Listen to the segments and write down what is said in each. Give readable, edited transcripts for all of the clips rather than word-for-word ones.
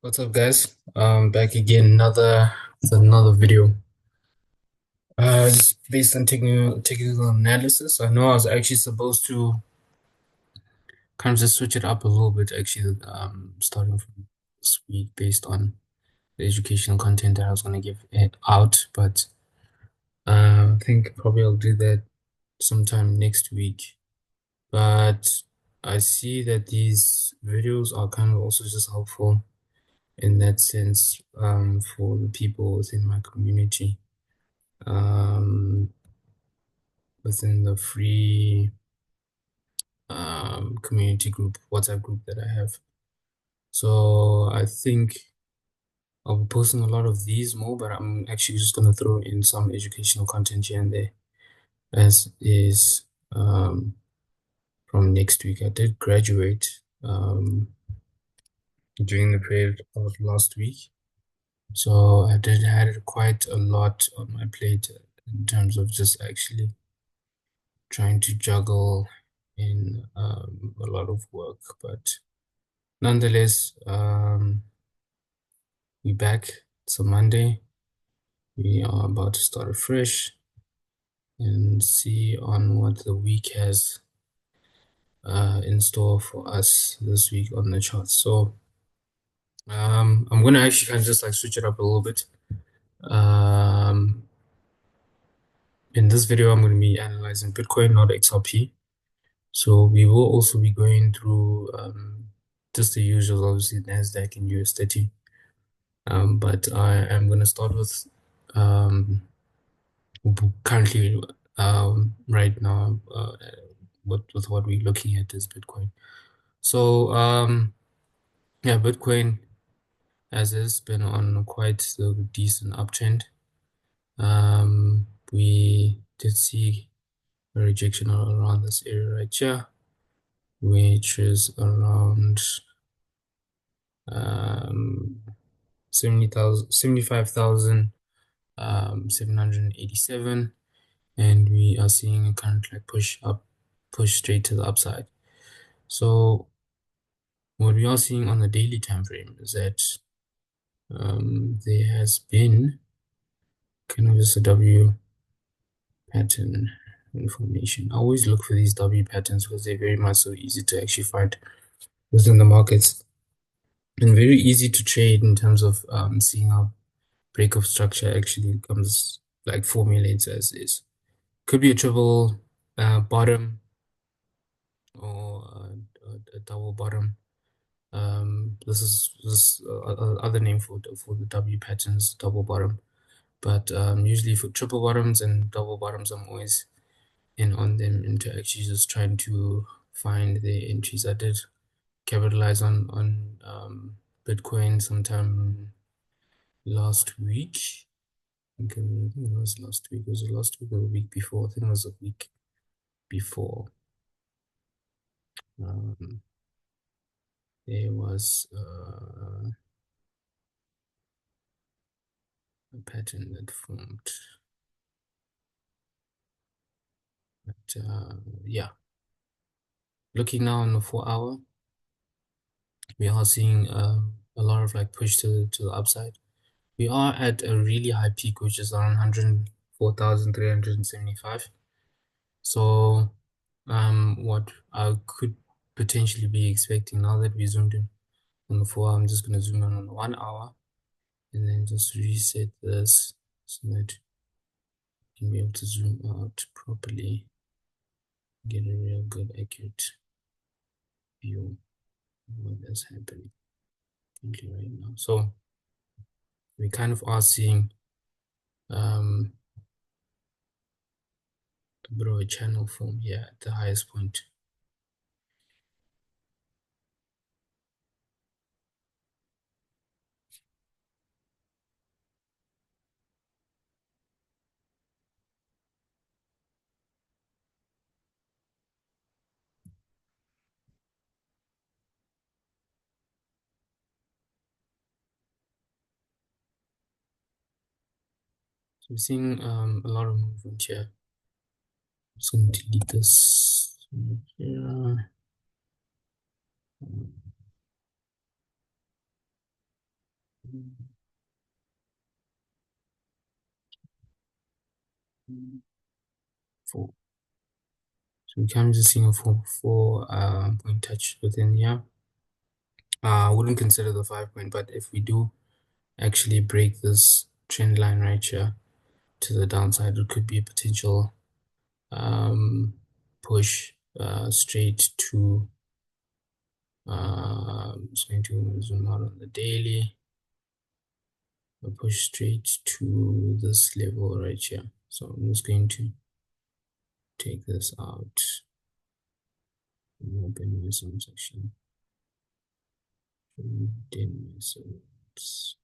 What's up, guys? Back again, another video. Just based on technical analysis. I know I was actually supposed to kind of just switch it up a little bit, actually, starting from this week based on the educational content that I was gonna give it out, but I think probably I'll do that sometime next week. But I see that these videos are kind of also just helpful in that sense, for the people within my community, um, within the free community group, WhatsApp group that I have. So I think I'll be posting a lot of these more, but I'm actually just gonna throw in some educational content here and there, as is from next week. I did graduate during the period of last week. So I did had quite a lot on my plate in terms of just actually trying to juggle in a lot of work, but nonetheless, we back. It's a Monday. We are about to start afresh and see on what the week has in store for us this week on the charts. So I'm gonna actually kind of just like switch it up a little bit. Um, in this video, I'm gonna be analyzing Bitcoin, not XRP. So we will also be going through just the usual, obviously NASDAQ and US30. But I am going to start with currently right now with what we're looking at is Bitcoin. So yeah, Bitcoin as is been on quite a decent uptrend. We did see a rejection around this area right here, which is around 75,787, and we are seeing a current like push straight to the upside. So what we are seeing on the daily time frame is that there has been kind of just a W pattern information. I always look for these W patterns because they're very much so easy to actually find within the markets and very easy to trade in terms of seeing how break of structure actually comes like formulates as is. Could be a triple bottom or a double bottom. This is other name for the W patterns, double bottom. But usually for triple bottoms and double bottoms, I'm always in on them into actually just trying to find the entries. I did capitalize on Bitcoin sometime last week. I think it was last week. Was it last week or the week before? I think it was a week before. Um, there was a pattern that formed. But yeah, looking now on the 4 hour, we are seeing a lot of like push to the upside. We are at a really high peak, which is around 104,375. So what I could potentially be expecting now that we zoomed in on the 4 hour, I'm just gonna zoom in on the 1 hour and then just reset this so that you can be able to zoom out properly, get a real good accurate view of what is happening right now. So we kind of are seeing a bit of a channel form here at the highest point. So we're seeing a lot of movement here. I'm just going to delete this here. Four. So we can just seeing a four point touch within here. I wouldn't consider the 5 point, but if we do actually break this trend line right here to the downside, it could be a potential push straight to I'm just going to zoom out on the daily, a push straight to this level right here. So I'm just going to take this out and open my zone section. Then zones.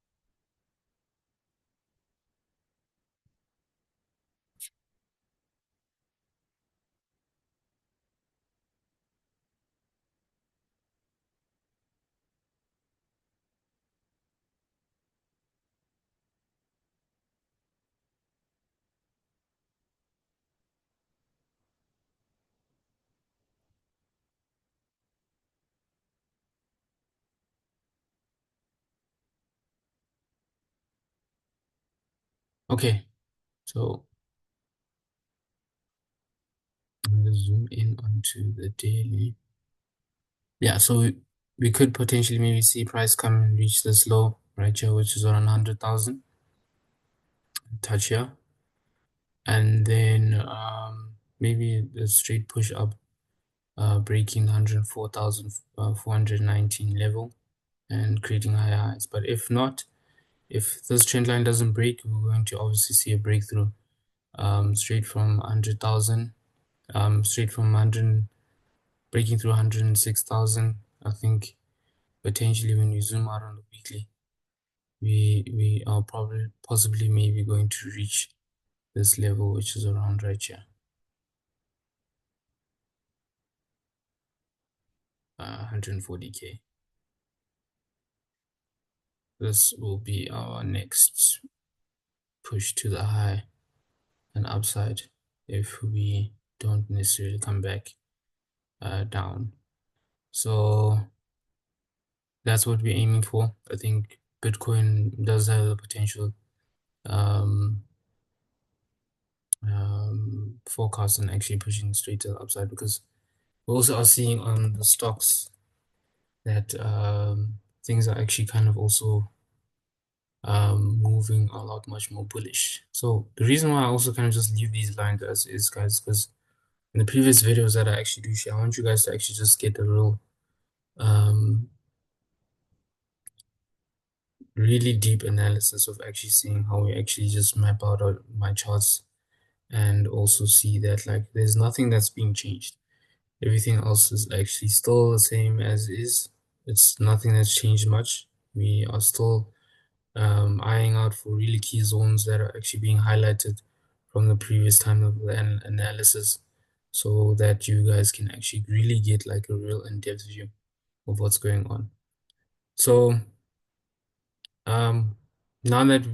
Okay, so I'm going to zoom in onto the daily. Yeah, so we could potentially maybe see price come and reach this low right here, which is around 100,000. Touch here. And then maybe a straight push up, breaking 104,419 level and creating higher highs. But if not, if this trend line doesn't break, we're going to obviously see a breakthrough straight from 100,000, straight from 100, breaking through 106,000. I think potentially when we zoom out on the weekly, we are probably possibly maybe going to reach this level, which is around right here, 140K. This will be our next push to the high and upside if we don't necessarily come back down. So that's what we're aiming for. I think Bitcoin does have the potential um, forecast and actually pushing straight to the upside, because we also are seeing on the stocks that things are actually kind of also moving a lot much more bullish. So the reason why I also kind of just leave these lines as is, guys, because in the previous videos that I actually do share, I want you guys to actually just get a real um, really deep analysis of actually seeing how we actually just map out my charts, and also see that like there's nothing that's being changed. Everything else is actually still the same as is. It's nothing that's changed much. We are still eyeing out for really key zones that are actually being highlighted from the previous time of the analysis, so that you guys can actually really get like a real in-depth view of what's going on. So um, now that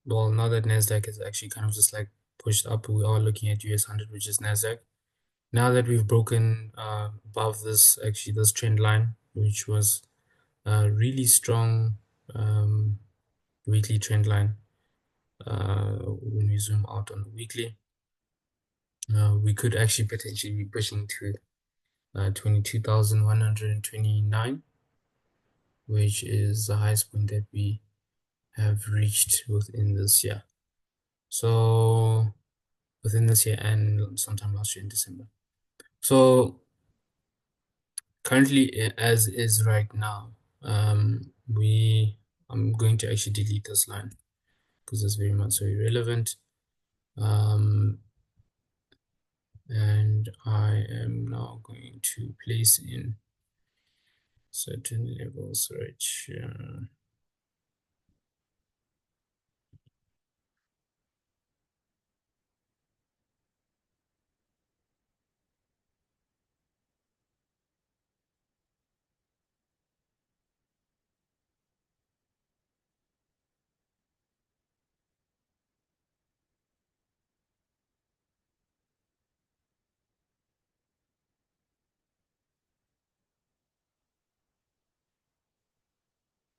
now that NASDAQ is actually kind of just like pushed up, we are looking at US100, which is NASDAQ. Now that we've broken above this trend line, which was a really strong weekly trend line, when we zoom out on the weekly, we could actually potentially be pushing to 22,129, which is the highest point that we have reached within this year. So within this year and sometime last year in December. So currently, as is right now, I'm going to actually delete this line because it's very much so irrelevant. And I am now going to place in certain levels right here.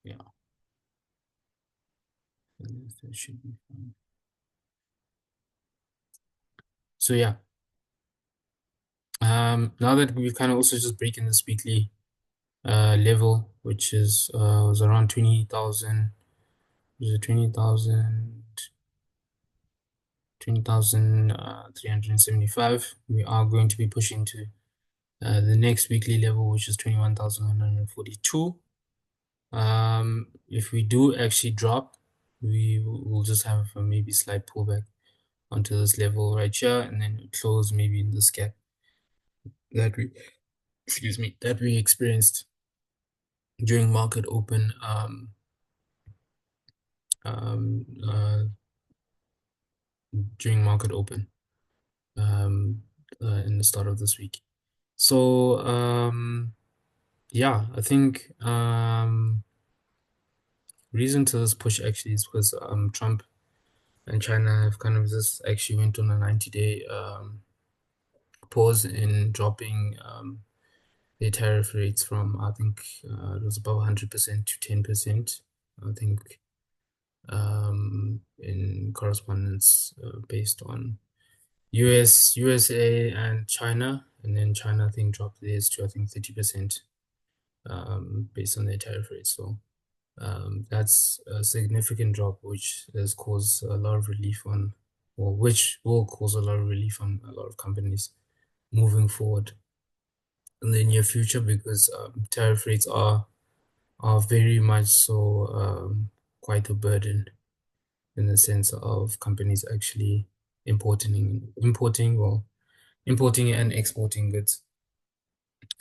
Yeah. That should be fine. So yeah, now that we've kind of also just breaking this weekly level, which is was around 20,000, was it 375. We are going to be pushing to the next weekly level, which is 21,142. If we do actually drop, we will just have a maybe slight pullback onto this level right here, and then close maybe in this gap that we, excuse me, that we experienced during market open um, uh, during market open um, in the start of this week. So yeah, I think reason to this push actually is because Trump and China have kind of just actually went on a 90-day pause in dropping their tariff rates from, I think it was about 100% to 10%. I think in correspondence based on USA, and China, and then China I think dropped theirs to I think 30% based on their tariff rate. So that's a significant drop, which has caused a lot of relief on, or which will cause a lot of relief on a lot of companies moving forward in the near future, because tariff rates are very much so quite a burden in the sense of companies actually importing and exporting goods,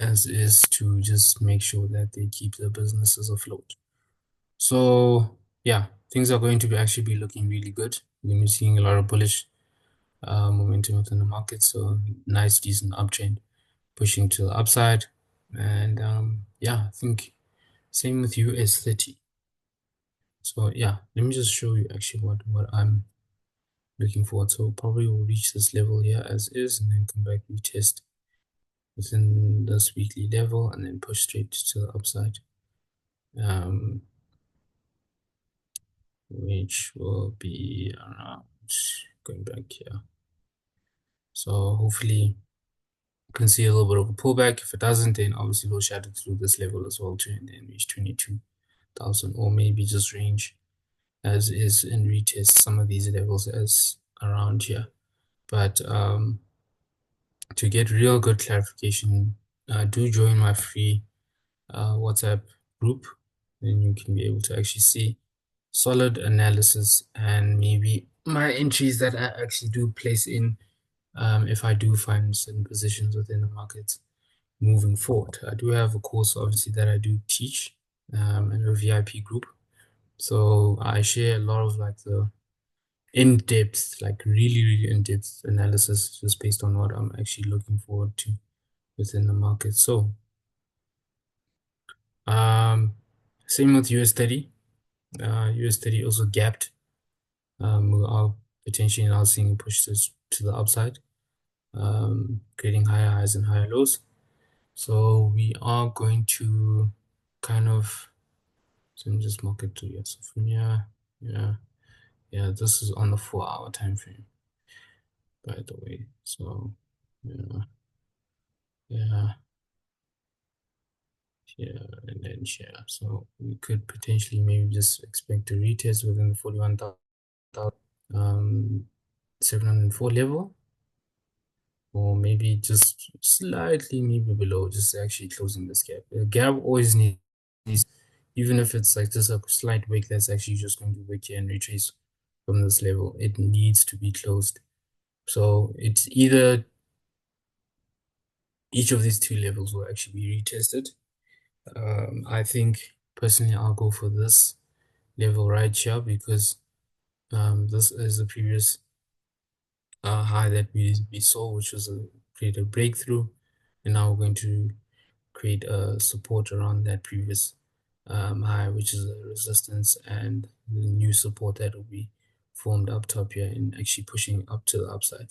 as is to just make sure that they keep their businesses afloat. So yeah, things are going to be actually be looking really good. We're going to be seeing a lot of bullish momentum within the market. So nice, decent uptrend pushing to the upside. And yeah, I think same with US30. So yeah, let me just show you actually what I'm looking forward. So probably we'll reach this level here as is, and then come back retest within this weekly level, and then push straight to the upside, which will be around, going back here. So hopefully you can see a little bit of a pullback. If it doesn't, then obviously we'll shadow through this level as well too, and then reach 22,000, or maybe just range as is and retest some of these levels as around here. But to get real good clarification, do join my free WhatsApp group, then you can be able to actually see solid analysis and maybe my entries that I actually do place in if I do find certain positions within the market moving forward. I do have a course obviously that I do teach in a VIP group. So I share a lot of like the in-depth, like really in-depth analysis just based on what I'm actually looking forward to within the market. So same with US30. US30 also gapped. We are potentially now seeing pushes to the upside, creating higher highs and higher lows. So we are going to kind of, so let me just mark it to you. So from here, yeah, this is on the 4-hour time frame, by the way. So yeah, yeah, yeah, and then yeah. So we could potentially maybe just expect a retest within the 41,000 704 level, or maybe just slightly maybe below, just actually closing this gap. The gap always needs, even if it's like just a slight wick that's actually just going to wick here and retrace from this level, it needs to be closed. So it's either each of these two levels will actually be retested. I think personally I'll go for this level right here, because this is the previous high that we saw, which was create a breakthrough, and now we're going to create a support around that previous high, which is a resistance, and the new support that will be formed up top here and actually pushing up to the upside.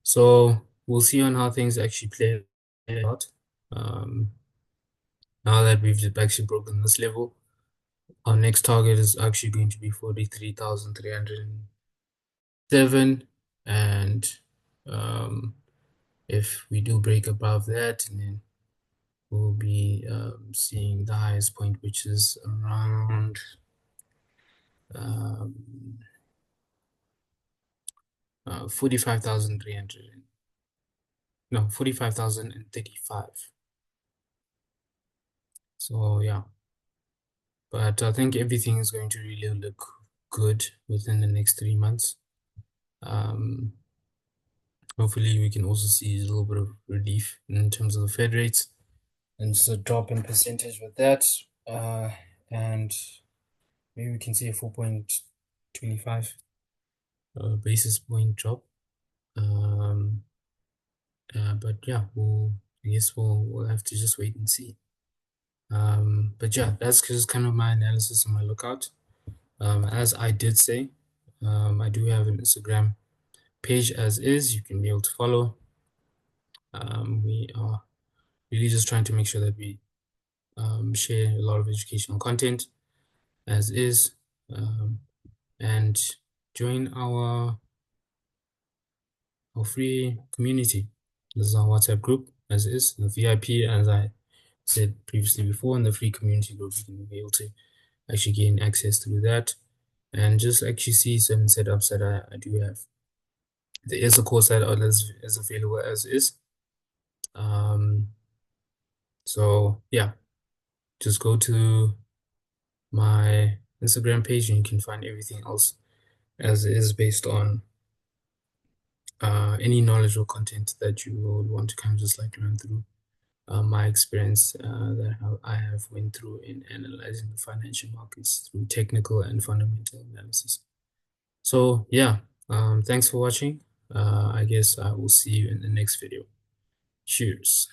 So we'll see on how things actually play out. Now that we've actually broken this level, Our next target is actually going to be 43,307, and um, if we do break above that, and then we'll be seeing the highest point, which is around um, 45,300. No, 45,035. So yeah, but I think everything is going to really look good within the next 3 months. Um, Hopefully, we can also see a little bit of relief in terms of the Fed rates and just a drop in percentage with that. And maybe we can see a 4.25 basis point drop. Um, but yeah, I guess we'll have to just wait and see. But yeah, that's just kind of my analysis and my lookout. As I did say, I do have an Instagram page as is. You can be able to follow. We are really just trying to make sure that we share a lot of educational content as is, and join our free community. This is our WhatsApp group as is, the VIP, as I said previously before, in the free community group, you can be able to actually gain access through that and just actually see some setups that I do have. There is a course that is available as is. Um, so yeah, just go to my Instagram page and you can find everything else as is based on any knowledge or content that you would want to kind of just like learn through my experience that I have went through in analyzing the financial markets through technical and fundamental analysis. So yeah, thanks for watching. I guess I will see you in the next video. Cheers.